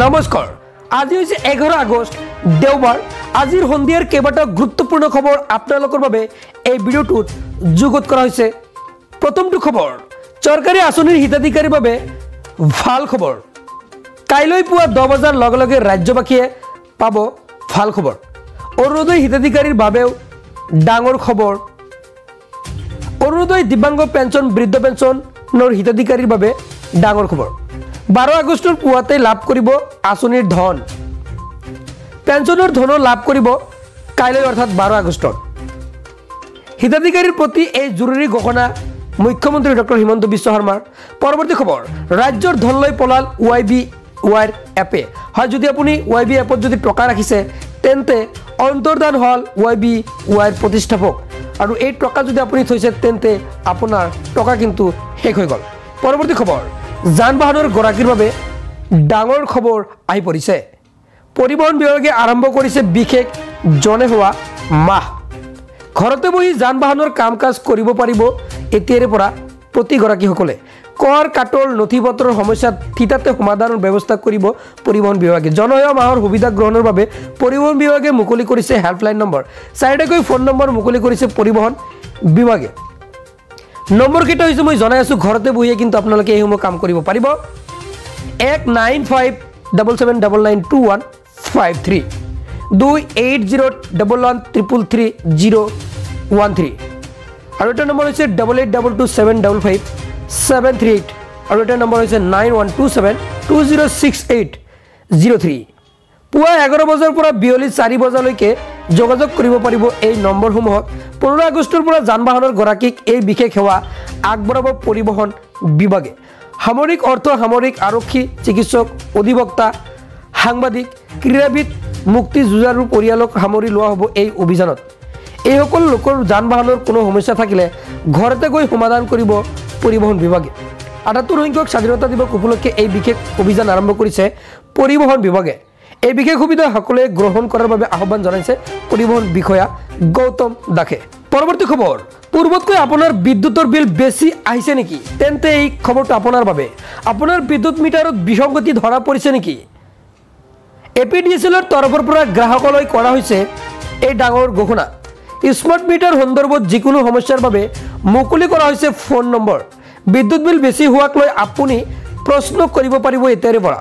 নমস্কাৰ আজি হৈছে 11 আগষ্ট দেওবাৰ আজিৰ সন্ধিয়াৰ কেইবাটা গুৰুত্বপূৰ্ণ খবৰ আপোনালোকৰ বাবে এই ভিডিঅ'টোত যুগত কৰা হৈছে প্ৰথমটো খবৰ চৰকাৰী আঁচনিৰ হিতাধিকাৰীৰ বাবে ভাল খবৰ কাইলৈ পুৱা 10 বজাৰ লগে লগে ৰাজ্যবাসীয়ে পাব ভাল খবৰ অৰুণোদয় হিতাধিকাৰীৰ বাবেও ডাঙৰ খবৰ অৰুণোদয় দিব্যাংগ পেঞ্চন বৃদ্ধ পেঞ্চনৰ হিতাধিকাৰীৰ বাবে ডাঙৰ খবৰ 12 আগষ্টৰ পুৱাতে লাভ কৰিব আঁচনিৰ ধন পেঞ্চনৰ ধন লাভ কৰিব কাইলৈ অৰ্থাৎ 12 আগষ্টত হিতাধিকাৰীৰ প্ৰতি এই জৰুৰী ঘোষণা মুখ্যমন্ত্ৰী ডক্টৰ হিমন্ত বিশ্ব শৰ্মাৰ পৰৱৰ্তী খবৰ ৰাজ্যৰ ধন লৈ পলাল ওয়াইবি ওয়াইৰ এপে হয় যদি আপুনি ওয়াইবি এপত যদি টকা ৰাখিছে তেন্তে অন্তৰ্দান হল ওয়াইবি ওয়াইৰ প্ৰতিষ্ঠাপক আৰু এই টকা যদি আপুনি থৈছে তেন্তে আপোনাৰ টকা কিন্তু শেষ হৈ গ'ল পৰৱৰ্তী খবৰ যান বাহনৰ গৰাকীৰ বাবে ডাঙৰ খবৰ আহি পৰিছে পৰিবহণ বিভাগে আৰম্ভ কৰিছে বিশেষ জনে হোৱা মাহ ঘৰতে বহি যান বাহনৰ কাম কাজ কৰিব পাৰিব এতিয়াৰে পৰা প্ৰতি গৰাকীসকলে কৰ কাটৰ নথিপত্ৰৰ সমস্যা থিতাতে সমাধানৰ ব্যৱস্থা কৰিব পৰিবহণ বিভাগে জনসেৱা মাহৰ সুবিধা গ্ৰহণৰ বাবে পৰিবহণ বিভাগে মুকলি কৰিছে হেল্পলাইন নম্বৰ চাৰিটাকৈ ফোন নম্বৰ মুকলি কৰিছে পৰিবহণ বিভাগে নম্বৰ কেইটা হৈছে মই জনাই আছো ঘৰতে বহিয়ে কিন্তু আপোনালোকে এইসমূহ কাম কৰিব পাৰিব 195779992153 280113333013 আৰু এটা নম্বৰ হৈছে 8822755738 আৰু এটা নম্বৰ হৈছে 9127206803 পুৱা 11 বজাৰ পৰা বিয়লি 4 বজালৈকে যোগাযোগ কৰিব পাৰিব এই নম্বৰসমূহত 15 আগষ্টৰ পৰা যান বাহনৰ গৰাকীক এই বিশেষ সেৱা আগবঢ়াব পৰিবহণ বিভাগে সামৰিক অৰ্থ সামৰিক আৰক্ষী চিকিৎসক অধিবক্তা সাংবাদিক ক্ৰীড়াবিদ মুক্তি যুঁজাৰু পৰিয়ালক সামৰি লোৱা হ'ব এই অভিযানত এই সকল লোকৰ যান বাহনৰ কোনো সমস্যা থাকিলে ঘৰতে গৈ সমাধান কৰিব পৰিবহণ বিভাগে ৭৮ সংখ্যক স্বাধীনতা দিৱস উপলক্ষে এই বিশেষ অভিযান আৰম্ভ কৰিছে পৰিবহণ বিভাগে এই বিশেষ সুবিধা সকলোৱে গ্ৰহণ কৰাৰ বাবে আহ্বান জনাইছে পৰিবহণ বিষয়া গৌতম দাসে পৰৱৰ্তী খবৰ পূৰ্বতকৈ আপোনাৰ বিদ্যুতৰ বিল বেছি আহিছে নেকি তেন্তে এই খবৰটো আপোনাৰ বাবে আপোনাৰ বিদ্যুৎ মিটাৰত বিসংগতি ধৰা পৰিছে নেকি এপিডিএছএলৰ তৰফৰ পৰা গ্ৰাহকলৈ কৰা হৈছে এই ডাঙৰ ঘোষণা স্মাৰ্ট মিটাৰ সন্দৰ্ভত যিকোনো সমস্যাৰ বাবে মুকলি কৰা হৈছে ফোন নম্বৰ বিদ্যুৎ বিল বেছি হোৱাক লৈ আপুনি প্ৰশ্ন কৰিব পাৰিব এতিয়াৰে পৰা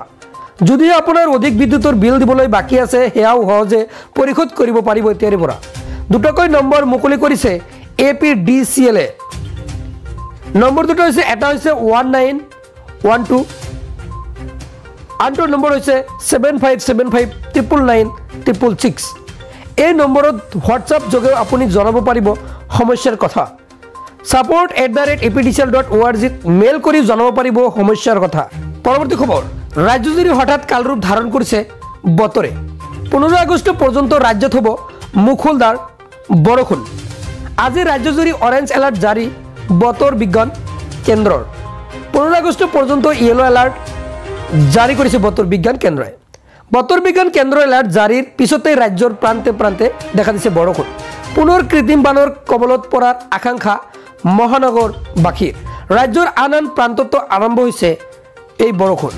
যদি আপোনাৰ অধিক বিদ্যুতৰ বিল দিবলৈ বাকি আছে হেয়াও সহজে পৰিশোধ কৰিব পাৰিব এতিয়াৰে পৰা দুটাকৈ নম্বৰ মুকলি কৰিছে এপিডিচিএল নম্বৰ দুটা হৈছে এটা হৈছে 1912 আনটো নম্বৰ হৈছে 7575999966 এই নম্বৰত হোৱাটছআপ যোগেও আপুনি জনাব পাৰিব সমস্যাৰ কথা support@apdcl.org মেইল কৰি জনাব পাৰিব সমস্যাৰ কথা পৰৱৰ্তী খবৰ ৰাজ্যজুৰি হঠাৎ কালৰূপ ধাৰণ কৰিছে বতৰে 15 আগষ্ট পৰ্যন্ত ৰাজ্যত হ'ব মুখলধাৰ বৰষুণ আজি ৰাজ্যজুৰি অৰেঞ্জ এলাৰ্ট জাৰি বতৰ বিজ্ঞান কেন্দ্ৰৰ 15 আগষ্ট পৰ্যন্ত ইয়েলো এলাৰ্ট জাৰি কৰিছে বতৰ বিজ্ঞান কেন্দ্ৰই বতৰ বিজ্ঞান কেন্দ্ৰৰ এলাৰ্ট জাৰিৰ পিছতে ৰাজ্যৰ প্ৰান্তে প্ৰান্তে দেখা দিছে বৰষুণ পুনৰ কৃত্ৰিম বানৰ কবলত পৰাৰ আকাংক্ষা মহানগৰবাসীৰ ৰাজ্যৰ আন আন প্ৰান্ততো আৰম্ভ হৈছে এই বৰষুণ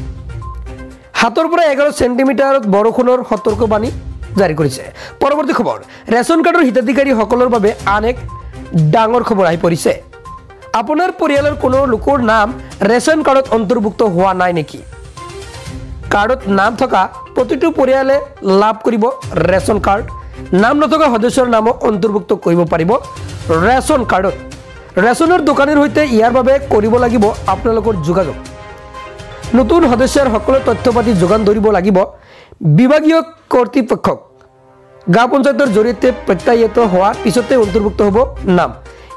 7 পৰা 11 সেণ্টিমিটাৰত বৰষুণৰ সতৰ্কবাণী জাৰি কৰিছে পৰৱৰ্তী খবৰ ৰেচন কাৰ্ডৰ হিতাধিকাৰীসকলৰ বাবে আন এক ডাঙৰ খবৰ আহি পৰিছে আপোনাৰ পৰিয়ালৰ কোনো লোকৰ নাম ৰেচন কাৰ্ডত অন্তৰ্ভুক্ত হোৱা নাই নেকি কাৰ্ডত নাম থকা প্ৰতিটো পৰিয়ালে লাভ কৰিব ৰেচন কাৰ্ড নাম নথকা সদস্যৰ নাম অন্তৰ্ভুক্ত কৰিব পাৰিব ৰেচন কাৰ্ডত ৰেচনৰ দোকানীৰ সৈতে ইয়াৰ বাবে কৰিব লাগিব আপোনালোকৰ যোগাযোগ নতুন সদস্যৰ সকলো তথ্য পাতি যোগান ধৰিব লাগিব বিভাগীয় কৰ্তৃপক্ষক গাঁও পঞ্চায়তৰ জৰিয়তে প্ৰত্যায়িত হোৱাৰ পিছতে অন্তৰ্ভুক্ত হ'ব নাম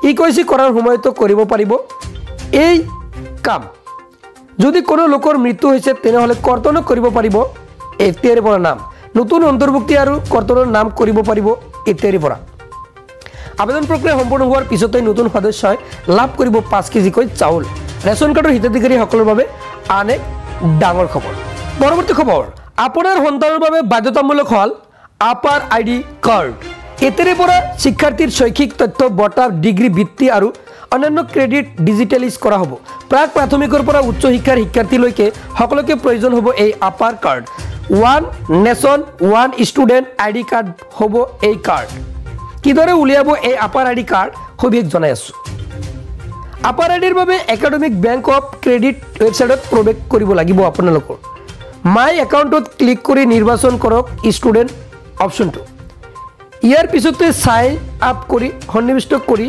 ই কৈছে কৰাৰ সময়তো কৰিব পাৰিব এই কাম যদি কোনো লোকৰ মৃত্যু হৈছে তেনেহ'লে কৰ্তন কৰিব পাৰিব এতিয়াৰে পৰা নাম নতুন অন্তৰ্ভুক্তি আৰু কৰ্তনৰ নাম কৰিব পাৰিব এতিয়াৰে পৰা আবেদন প্ৰক্ৰিয়া সম্পূৰ্ণ হোৱাৰ পিছতে নতুন সদস্যই লাভ কৰিব 5 কেজিকৈ চাউল ৰেচন কাৰ্ডৰ হিতাধিকাৰীসকলৰ বাবে আন এক ডাঙৰ খবৰ পৰৱৰ্তী খবৰ আপোনাৰ সন্তানৰ বাবে বাধ্যতামূলক হ'ল আপাৰ আইডি কাৰ্ড এতিয়াৰে পৰা শিক্ষাৰ্থীৰ শৈক্ষিক তথ্য বঁটা ডিগ্ৰী বৃত্তি আৰু অন্যান্য ক্ৰেডিট ডিজিটেলাইজ কৰা হ'ব প্ৰাক প্ৰাথমিকৰ পৰা উচ্চ শিক্ষাৰ শিক্ষাৰ্থীলৈকে সকলোকে প্ৰয়োজন হ'ব এই upper card. One nation one student ID card হ'ব এই কাৰ্ড। কিদৰে উলিয়াব এই আপাৰ ID কাৰ্ড সবিশেষ জনাই আছোঁ। আপাৰ IDৰ বাবে একাডেমিক বেংক অফ ক্ৰেডিট ৱেবছাইটত প্ৰৱেশ কৰিব লাগিব। আপোনালোকৰ মাই একাউণ্টত ক্লিক কৰি নিৰ্বাচন কৰক ষ্টুডেণ্ট অপশ্যনটো। ইয়াৰ পিছতে চাইন আপ কৰি সন্নিৱিষ্ট কৰি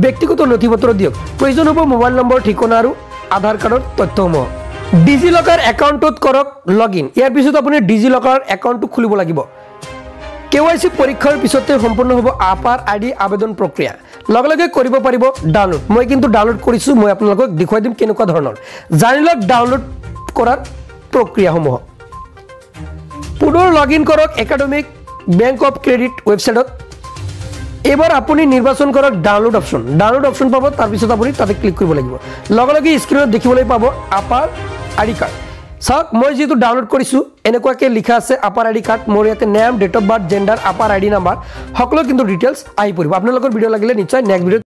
ব্যক্তিগত নথিপত্ৰ দিয়ক। প্ৰয়োজন হ'ব মোবাইল নম্বৰ, ঠিকনা আৰু আধাৰ কাৰ্ডৰ তথ্যসমূহ। ডিজি লকাৰ একাউণ্টত কৰক লগইন। ইয়াৰ পিছত আপুনি ডিজি লকাৰ একাউণ্টটো খুলিব লাগিব। KYC পৰীক্ষাৰ পিছতে সম্পূৰ্ণ হ'ব আপাৰ ID আবেদন প্ৰক্ৰিয়া। লগে লগে কৰিব পাৰিব ডাউনলোড। মই কিন্তু ডাউনলোড কৰিছোঁ, মই আপোনালোকক দেখুৱাই দিম কেনেকুৱা ধৰণৰ। জানি লওক ডাউনলোড কৰাৰ প্ৰক্ৰিয়াসমূহ। পুনৰ লগইন কৰক একাডেমিক বেংক অফ ক্ৰেডিট ৱেবছাইটত। এবাৰ আপুনি নিৰ্বাচন কৰক ডাউনলোড অপশ্যন। ডাউনলোড অপশ্যন পাব, তাৰপিছত আপুনি তাতে ক্লিক কৰিব লাগিব। লগে লগে স্ক্ৰীনত দেখিবলৈ পাব আপাৰ ID কাৰ্ড। চাওক, মই যিহেতু ডাউনলোড কৰিছোঁ এনেকুৱাকৈ লিখা আছে আপাৰ ID কাৰ্ড। মোৰ ইয়াতে name, date of birth, gender, APAAR ID number সকলো কিন্তু ডিটেইলছ আহি পৰিব। আপোনালোকৰ ভিডিঅ' লাগিলে নিশ্চয় নেক্সট ভিডিঅ'